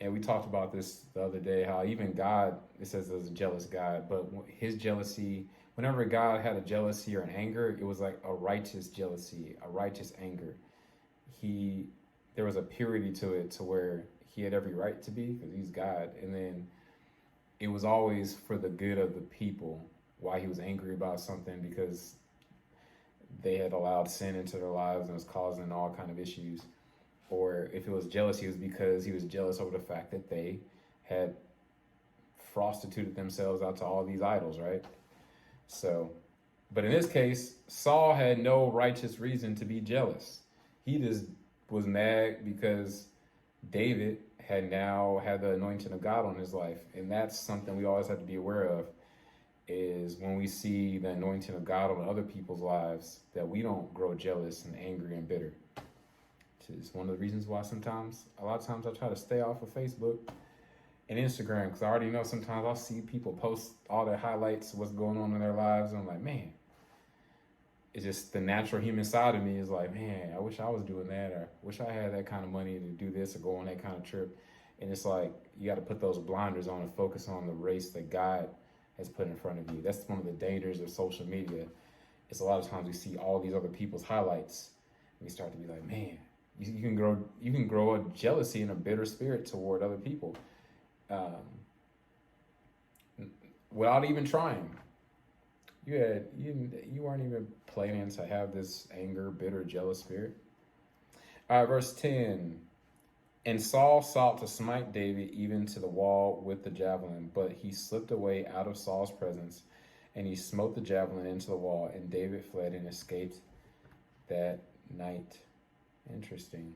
And we talked about this the other day, how even God, it says there's a jealous God, but his jealousy, whenever God had a jealousy or an anger, it was like a righteous jealousy, a righteous anger. He, there was a purity to it to where he had every right to be because he's God. And then it was always for the good of the people why he was angry about something because they had allowed sin into their lives and was causing all kind of issues. Or if it was jealousy, it was because he was jealous over the fact that they had prostituted themselves out to all these idols, right? So, but in this case, Saul had no righteous reason to be jealous. He just was mad because David had now had the anointing of God on his life. And that's something we always have to be aware of is when we see the anointing of God on other people's lives, that we don't grow jealous and angry and bitter. Which is one of the reasons why sometimes, a lot of times I try to stay off of Facebook and Instagram because I already know sometimes I'll see people post all their highlights of what's going on in their lives. And I'm like, man, it's just the natural human side of me is like, man, I wish I was doing that, or wish I had that kind of money to do this or go on that kind of trip. And it's like you got to put those blinders on and focus on the race that God has put in front of you. That's one of the dangers of social media. It's a lot of times we see all these other people's highlights and we start to be like, man, you can grow a jealousy and a bitter spirit toward other people without even trying. You weren't even planning to have this anger, bitter, jealous spirit. All right, verse 10. And Saul sought to smite David even to the wall with the javelin, but he slipped away out of Saul's presence, and he smote the javelin into the wall, and David fled and escaped that night. Interesting.